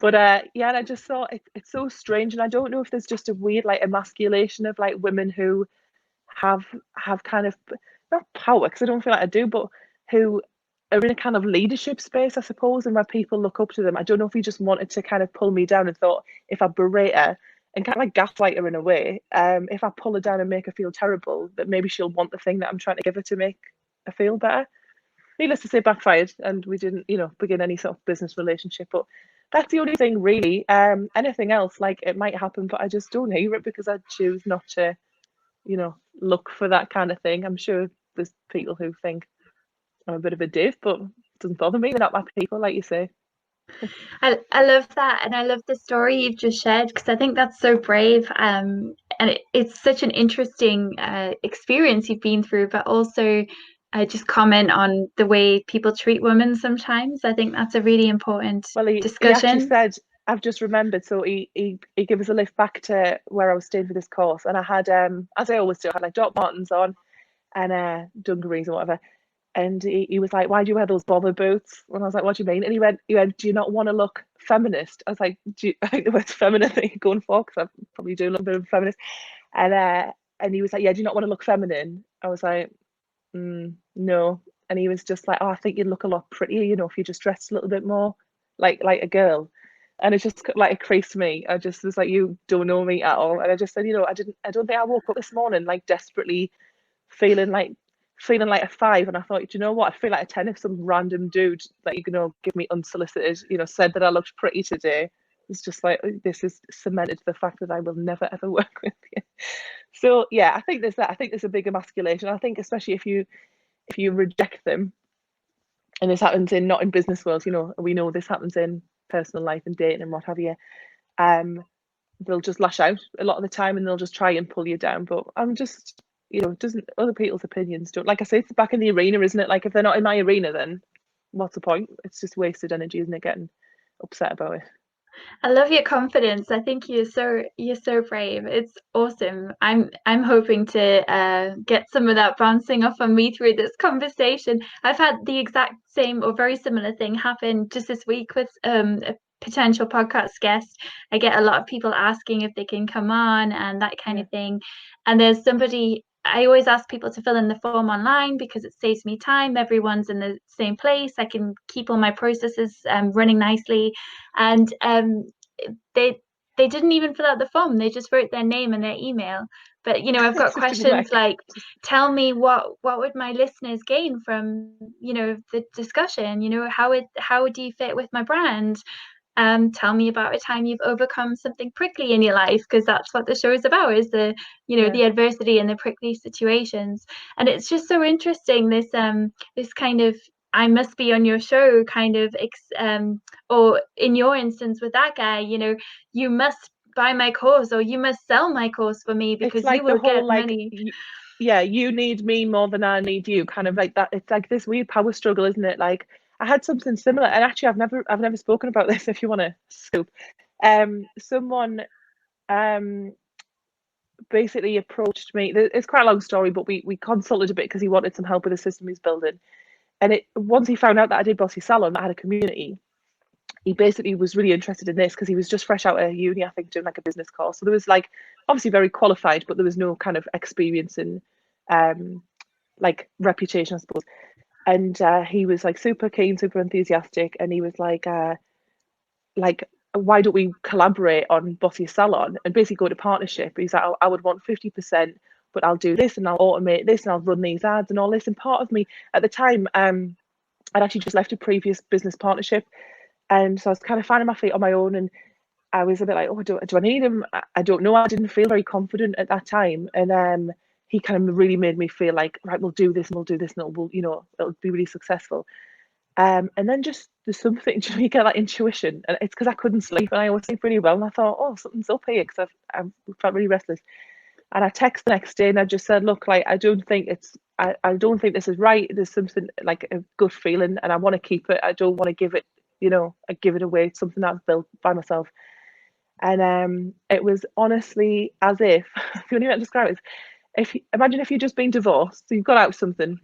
S2: but yeah, and I just thought it's so strange, and I don't know if there's just a weird like emasculation of like women who have kind of, not power, because I don't feel like I do, but who are in a kind of leadership space, I suppose, and where people look up to them. I don't know if he just wanted to kind of pull me down, and thought, if I berate her and kind of like gaslight her in a way, if I pull her down and make her feel terrible, that maybe she'll want the thing that I'm trying to give her to make her feel better. Needless to say, backfired, and we didn't, begin any sort of business relationship. But that's the only thing really. Anything else, like, it might happen, but I just don't hear it, because I choose not to look for that kind of thing. I'm sure there's people who think I'm a bit of a div, but it doesn't bother me. They're not my people, like you say.
S1: I love that, and I love the story you've just shared, because I think that's so brave, and it's such an interesting experience you've been through, but also just comment on the way people treat women sometimes. I think that's a really important
S2: Well, he actually
S1: discussion.
S2: said, I've just remembered, so he gave us a lift back to where I was staying for this course, and I had, as I always do, I had like Doc Martens on, and dungarees or whatever. And he was like, why do you wear those bomber boots? And I was like, what do you mean? And he went, do you not want to look feminist? I was like, I think the word's feminine that you're going for, because I probably do a little bit of feminist. And he was like, yeah, do you not want to look feminine? I was like, no. And he was just like, oh, I think you'd look a lot prettier, if you just dressed a little bit more like a girl. And it just like it creased me. I just was like, you don't know me at all. And I just said, I don't think I woke up this morning like desperately feeling like a 5, and I thought, you know what, I feel like a 10 if some random dude that give me unsolicited, said that I looked pretty today. It's just like, this is cemented the fact that I will never ever work with you. So yeah, I think there's a big emasculation. I think especially if you reject them, and this happens not in business worlds, we know this happens in personal life and dating and what have you, they'll just lash out a lot of the time, and they'll just try and pull you down. But I'm just, doesn't other people's opinions don't, like I say, it's back in the arena, isn't it? Like, if they're not in my arena, then what's the point? It's just wasted energy, isn't it, getting upset about it?
S1: I love your confidence. I think you're so brave. It's awesome. I'm hoping to get some of that bouncing off on me through this conversation. I've had the exact same or very similar thing happen just this week with a potential podcast guest. I get a lot of people asking if they can come on and that kind of thing. And there's somebody, I always ask people to fill in the form online because it saves me time. Everyone's in the same place. I can keep all my processes running nicely. And they didn't even fill out the form. They just wrote their name and their email. But I've got questions like, tell me what would my listeners gain from the discussion. How do you fit with my brand? Tell me about a time you've overcome something prickly in your life, because that's what the show is about, is the the adversity and the prickly situations. And it's just so interesting, this kind of I must be on your show kind of or in your instance with that guy, you must buy my course or you must sell my course for me because
S2: it's like
S1: you will
S2: the whole,
S1: get
S2: like,
S1: money.
S2: you need me more than I need you, kind of like that. It's like this weird power struggle, isn't it? Like, I had something similar, and actually I've never spoken about this, if you want to scoop. Someone basically approached me. It's quite a long story, but we consulted a bit because he wanted some help with a system he's building. And once he found out that I did Boss Your Salon, that I had a community, he basically was really interested in this because he was just fresh out of uni, I think, doing like a business course. So there was, like, obviously very qualified, but there was no kind of experience in like reputation, I suppose. And he was like super keen, super enthusiastic, and he was like, why don't we collaborate on Boss Your Salon and basically go to partnership? He's like, I would want 50%, but I'll do this and I'll automate this and I'll run these ads and all this. And part of me at the time, I'd actually just left a previous business partnership, and so I was kind of finding my feet on my own, and I was a bit like, oh, do I need him? I don't know. I didn't feel very confident at that time, and he kind of really made me feel like, right, we'll do this and we'll do this, and it'll be really successful. And then just there's something, you get that intuition, and it's because I couldn't sleep, and I always sleep really well, and I thought, oh, something's up here, because I've felt really restless. And I texted the next day and I just said, look, like, I don't think this is right. There's something, like, a good feeling, and I want to keep it. I don't want to give it, I give it away. It's something I've built by myself. And it was honestly as if the only way to describe it is, imagine if you've just been divorced, so you've got out of something,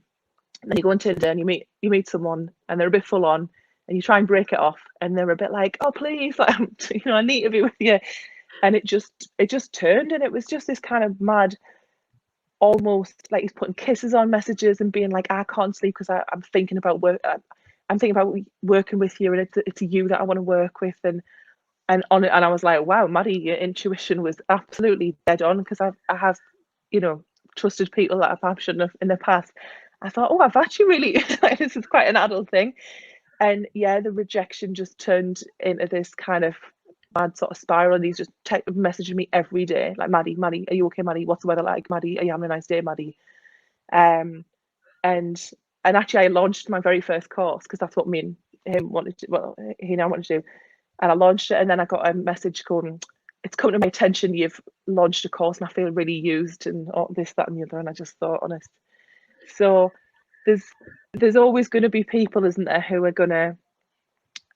S2: and then you go on Tinder and you meet someone and they're a bit full on, and you try and break it off, and they're a bit like, oh please, like, I need to be with you. And it just turned, and it was just this kind of mad, almost like he's putting kisses on messages and being like, I can't sleep because I'm thinking about work. I'm thinking about working with you, and it's you that I want to work with. And I was like, wow, Maddi, your intuition was absolutely dead on, because I have, trusted people that I shouldn't have in the past. I thought, oh, I've actually really, like, this is quite an adult thing. And yeah, the rejection just turned into this kind of mad sort of spiral, and he's just messaging me every day, like, Maddi, are you okay, Maddi? What's the weather like, Maddi? Are you having a nice day, Maddi? And actually I launched my very first course, because that's what me and him wanted to, well, he now wanted to do. And I launched it, and then I got a message going, it's come to my attention, you've launched a course and I feel really used, and this, that and the other. And I just thought, honest. So there's always going to be people, isn't there, who are going to,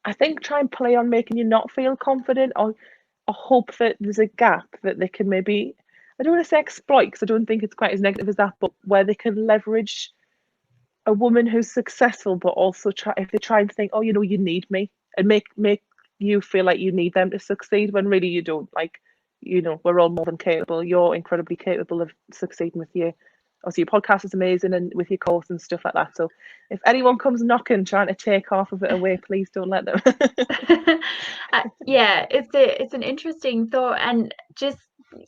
S2: I think, try and play on making you not feel confident, or hope that there's a gap that they can maybe, I don't want to say exploit, because I don't think it's quite as negative as that, but where they can leverage a woman who's successful, but also if they try and think, oh, you need me, and make you feel like you need them to succeed, when really you don't. Like, we're all more than capable. You're incredibly capable of succeeding with you. Obviously, your podcast is amazing, and with your course and stuff like that. So, if anyone comes knocking, trying to take half of it away, please don't let them.
S1: Yeah, it's an interesting thought, and just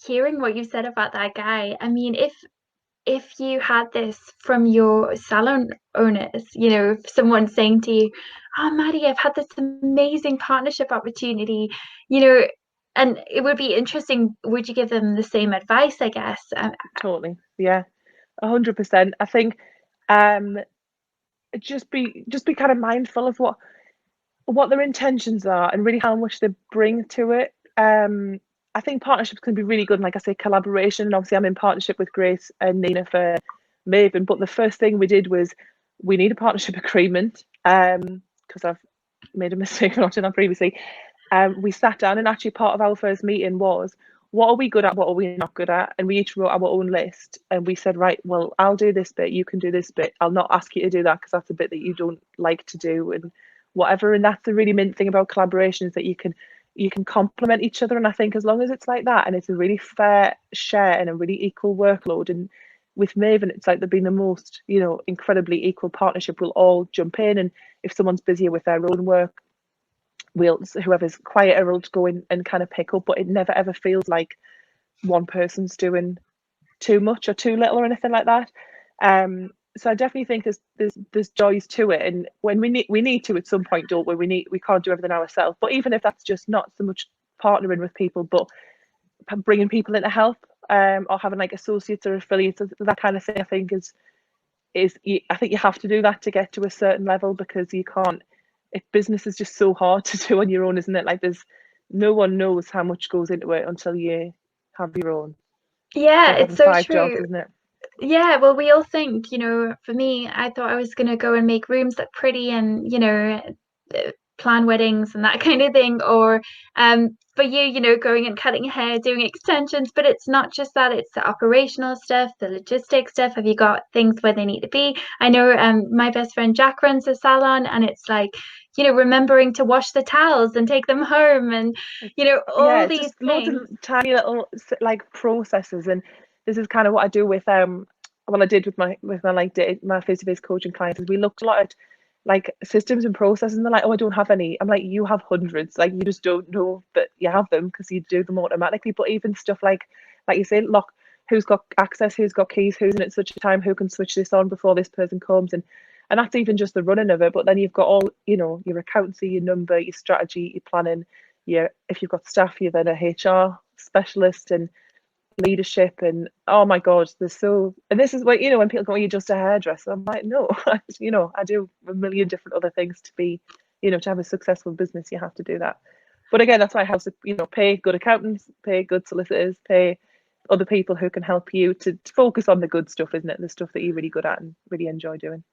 S1: hearing what you said about that guy. I mean, if you had this from your salon owners, if someone's saying to you, "Oh, Maddie, I've had this amazing partnership opportunity," and it would be interesting. Would you give them the same advice, I guess?
S2: Totally, yeah, 100%. I think, just be kind of mindful of what their intentions are and really how much they bring to it. I think partnerships can be really good, and like I say, collaboration. Obviously, I'm in partnership with Grace and Nina for Maven, but the first thing we did was we need a partnership agreement, because I've made a mistake of not doing that previously. We sat down, and actually part of our first meeting was, what are we good at, what are we not good at, and we each wrote our own list, and we said, right, well, I'll do this bit, you can do this bit, I'll not ask you to do that because that's a bit that you don't like to do, and whatever. And that's the really mint thing about collaboration, is that you can complement each other. And I think as long as it's like that, and it's a really fair share and a really equal workload, and with Maven, it's like they've been the most, incredibly equal partnership. We'll all jump in, and if someone's busier with their own work, whoever's quieter will go in and kind of pick up, but it never ever feels like one person's doing too much or too little or anything like that. So I definitely think there's joys to it, and when we need to at some point, don't we? We can't do everything ourselves, but even if that's just not so much partnering with people, but bringing people in to help, or having like associates or affiliates, that kind of thing, I think I think you have to do that to get to a certain level, because you can't. Business is just so hard to do on your own, isn't it? Like, no one knows how much goes into it until you have your own.
S1: Yeah,
S2: Like
S1: it's
S2: having
S1: so
S2: 5 jobs,
S1: true.
S2: isn't it?
S1: Yeah, well, we all think, for me, I thought I was going to go and make rooms look pretty and, plan weddings and that kind of thing. Or for you, going and cutting hair, doing extensions. But it's not just that, it's the operational stuff, the logistics stuff. Have you got things where they need to be? I know my best friend Jack runs a salon, and it's like, remembering to wash the towels and take them home, and,
S2: Yeah,
S1: all
S2: it's
S1: these
S2: just loads of
S1: things.
S2: tiny little like processes. And this is kind of what I do with I did with my like my face-to-face coaching clients, is we looked a lot at like systems and processes, and they're like, oh, I don't have any. I'm like, you have hundreds. Like, you just don't know that you have them because you do them automatically. But even stuff like you say, look, who's got access, who's got keys, who's in at such a time, who can switch this on before this person comes, and that's even just the running of it. But then you've got all, your accountancy, your number, your strategy, your planning. If you've got staff, you're then a HR specialist, and leadership, and oh my god, and this is what, when people go, you're just a hairdresser. I'm like, no, I do a million different other things to be, to have a successful business. You have to do that. But again, that's why I have to, pay good accountants, pay good solicitors, pay other people who can help you to focus on the good stuff, isn't it? The stuff that you're really good at and really enjoy doing.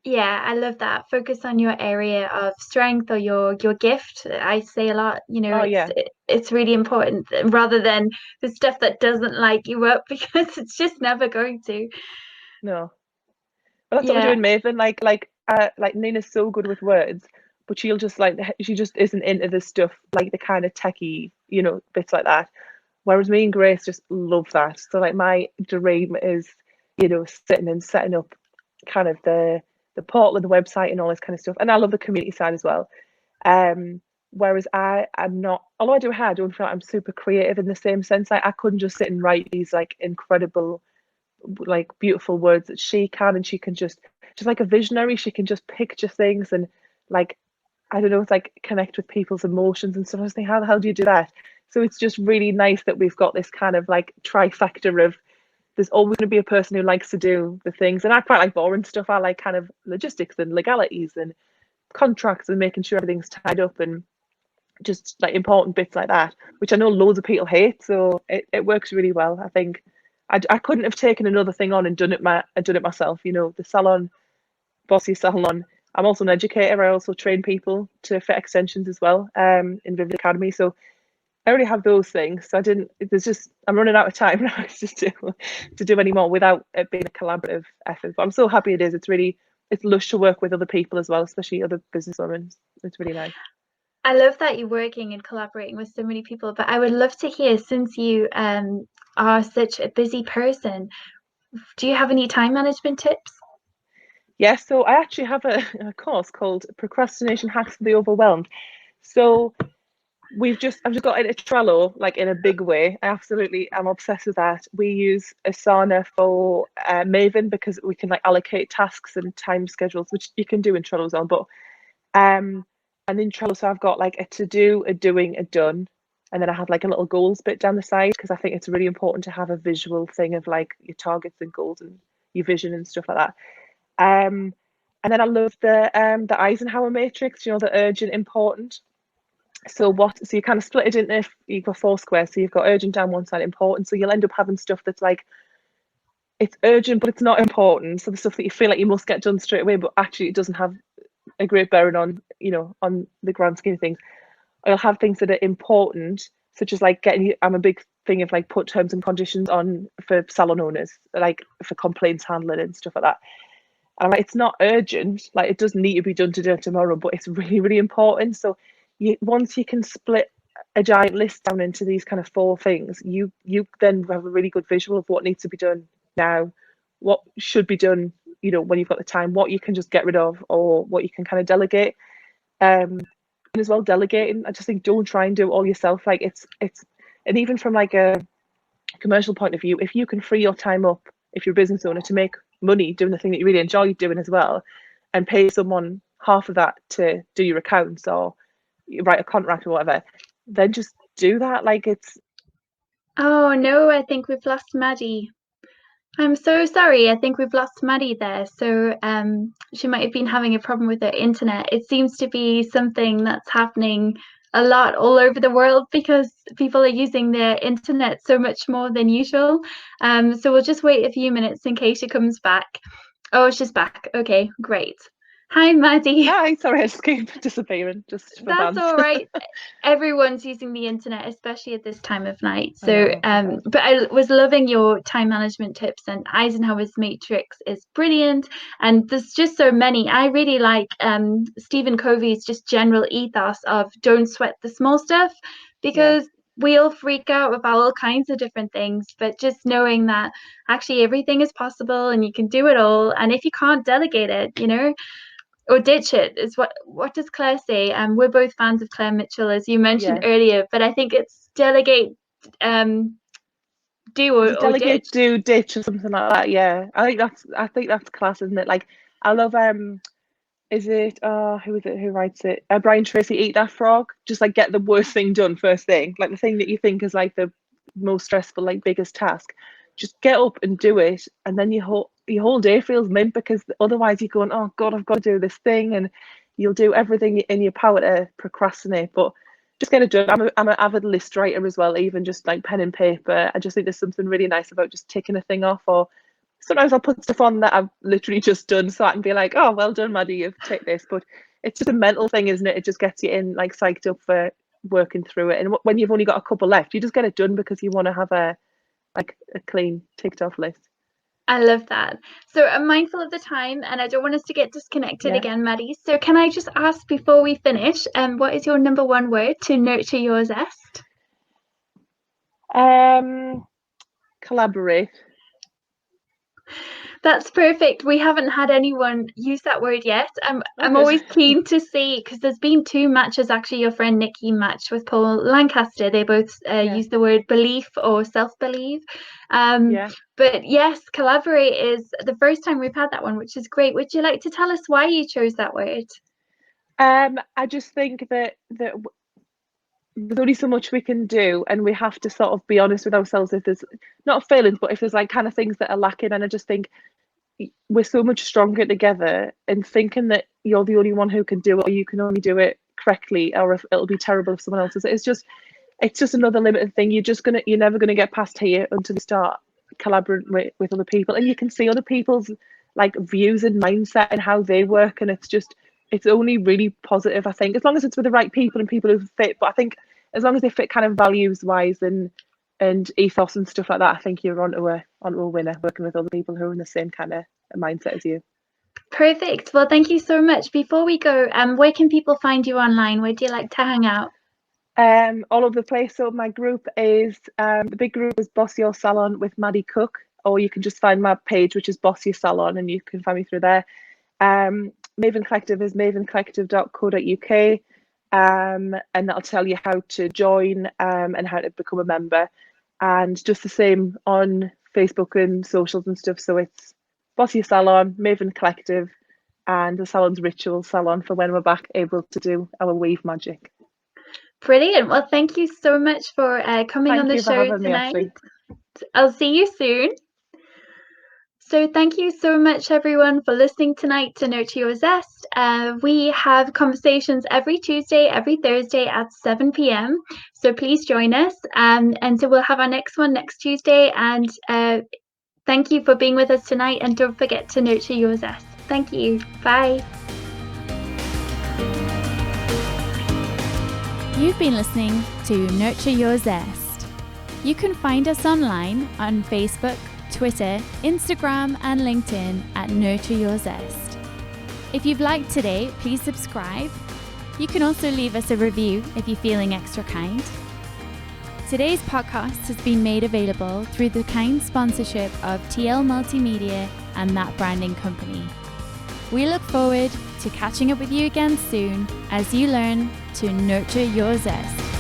S1: Yeah, I love that. Focus on your area of strength or your gift. I say a lot,
S2: Oh yeah,
S1: it's really important, rather than the stuff that doesn't light you up, because it's just never going to.
S2: no. But that's what we do
S1: Yeah.
S2: in Maven. Like Nina's so good with words, but she just isn't into the stuff, like the kind of techie, bits like that. Whereas me and Grace just love that. So like my dream is, sitting and setting up kind of the portal and the website and all this kind of stuff. And I love the community side as well. Whereas I'm not, although I do hair, I don't feel like I'm super creative in the same sense. Like, I couldn't just sit and write these like incredible, like beautiful words that she can, and she can just like a visionary. She can just picture things, and like, I don't know, it's like connect with people's emotions and stuff. I was thinking, how the hell do you do that? So it's just really nice that we've got this kind of like trifecta of, there's always going to be a person who likes to do the things, and I quite like boring stuff. I like kind of logistics and legalities and contracts and making sure everything's tied up, and just like important bits like that, which I know loads of people hate. So it works really well. I think I couldn't have taken another thing on and done it myself. The salon, Boss Your Salon. I'm also an educator. I also train people to fit extensions as well, in Vivid Academy. So I already have those things. So I'm running out of time now to do any more without it being a collaborative effort. But I'm so happy it is. It's really lush to work with other people as well, especially other business women. It's really nice.
S1: I love that you're working and collaborating with so many people, but I would love to hear, since you are such a busy person, do you have any time management tips?
S2: Yeah, so I actually have a course called Procrastination Hacks for the Overwhelmed. So I've just got into Trello, like in a big way. I'm obsessed with that. We use Asana for Maven because we can like allocate tasks and time schedules, which you can do in Trello as well. But and in Trello, so I've got like a to do, a doing, a done, and then I have like a little goals bit down the side because I think it's really important to have a visual thing of like your targets and goals and your vision and stuff like that. And then I love the Eisenhower matrix, you know, the urgent, important. So you kind of split it into, you've got four squares. So you've got urgent down one side, important. So you'll end up having stuff that's like, it's urgent, but it's not important. So the stuff that you feel like you must get done straight away, but actually it doesn't have a great bearing on, you know, on the grand scheme of things. I'll have things that are important, such as like I'm a big thing of like put terms and conditions on for salon owners, like for complaints handling and stuff like that. And I'm like, it's not urgent, like it doesn't need to be done today or tomorrow, but it's really, really important. So once you can split a giant list down into these kind of four things, you then have a really good visual of what needs to be done now, what should be done, you know, when you've got the time, what you can just get rid of, or what you can kind of delegate. And as well, delegating, I just think don't try and do it all yourself. Like it's and even from like a commercial point of view, if you can free your time up, if you're a business owner, to make money doing the thing that you really enjoy doing as well, and pay someone half of that to do your accounts or write a contract or whatever, then just do that. Like it's
S1: Oh no, I think we've lost Maddie. I'm so sorry. I think we've lost Maddie there. So she might have been having a problem with her internet. It seems to be something that's happening a lot all over the world because people are using their internet so much more than usual. So we'll just wait a few minutes in case she comes back. Oh, she's back. Okay, great. Hi, Maddie.
S2: hi, sorry, I just keep disappearing just for
S1: That's
S2: fans.
S1: all right. Everyone's using the internet, especially at this time of night.
S2: I
S1: So,
S2: know, I bet.
S1: but I was loving your time management tips, and Eisenhower's matrix is brilliant. And there's just so many. I really like Stephen Covey's just general ethos of don't sweat the small stuff,
S2: Yeah,
S1: because we all freak out about all kinds of different things. But just knowing that actually everything is possible and you can do it all. And if you can't delegate it, or ditch it, is what does Claire say? We're both fans of Claire Mitchell, as you mentioned
S2: yeah.
S1: earlier, but I think it's delegate, do
S2: Is it
S1: or ditch.
S2: delegate, do, ditch, or something like that? Yeah, I think that's class, isn't it? Like I love is it who is it who writes it? Brian Tracy, Eat That Frog. Just like get the worst thing done first thing, like the thing that you think is like the most stressful, like biggest task. Just get up and do it, and then your whole day feels mint because otherwise you're going, oh God, I've got to do this thing, and you'll do everything in your power to procrastinate, but just get it done. I'm an avid list writer as well, even just like pen and paper. I just think there's something really nice about just ticking a thing off, or sometimes I'll put stuff on that I've literally just done so I can be like, oh, well done, Maddie, you've ticked this. But it's just a mental thing, isn't it? It just gets you in like psyched up for working through it. And when you've only got a couple left, you just get it done because you want to have a clean ticked off list.
S1: I love that. So I'm mindful of the time and I don't want us to get disconnected
S2: Yeah.
S1: again, Maddie. So can I just ask before we finish, what is your number one word to nurture your zest?
S2: Um, collaborate.
S1: That's perfect. We haven't had anyone use that word yet.
S2: Oh,
S1: I'm
S2: good.
S1: always keen to see, because there's been two matches actually. Your friend Nikki matched with Paul Lancaster. They both
S2: Yeah.
S1: use the word belief or self-believe. Um,
S2: Yeah.
S1: but yes, collaborate is the first time we've had that one, which is great. Would you like to tell us why you chose that word?
S2: I just think that there's only so much we can do, and we have to sort of be honest with ourselves if there's not failings, but if there's like kind of things that are lacking. And I just think we're so much stronger together, and thinking that you're the only one who can do it, or you can only do it correctly, or if it'll be terrible if someone else does it. It's just another limited thing. You're never gonna get past here until you start collaborating with other people, and you can see other people's like views and mindset and how they work, and it's only really positive, I think, as long as it's with the right people and people who fit. But I think as long as they fit kind of values wise and ethos and stuff like that, I think you're onto a winner working with other people who are in the same kind of mindset as you.
S1: Perfect. Well, thank you so much. Before we go, where can people find you online? Where do you like to hang out?
S2: All over the place. So my group is the big group is Boss Your Salon with Maddi Cook, or you can just find my page, which is Boss Your Salon, and you can find me through there. Maven Collective is mavencollective.co.uk, and that'll tell you how to join and how to become a member. And just the same on Facebook and socials and stuff. So it's Boss Your Salon, Maven Collective, and the salon's Ritual Salon for when we're back able to do our weave magic.
S1: Brilliant. Well, thank you so much for coming on the show
S2: Thank you for having me,
S1: tonight.
S2: Ashleigh.
S1: I'll see you soon. So thank you so much, everyone, for listening tonight to Nurture Your Zest. We have conversations every Tuesday, every Thursday at 7 p.m. So please join us. And so we'll have our next one next Tuesday. And thank you for being with us tonight. And don't forget to nurture your zest. Thank you. Bye.
S3: You've been listening to Nurture Your Zest. You can find us online on Facebook, Twitter, Instagram and LinkedIn at Nurture Your Zest. If you've liked today, please subscribe. You can also leave us a review if you're feeling extra kind. Today's podcast has been made available through the kind sponsorship of TL Multimedia and That Branding Company. We look forward to catching up with you again soon as you learn to nurture your zest.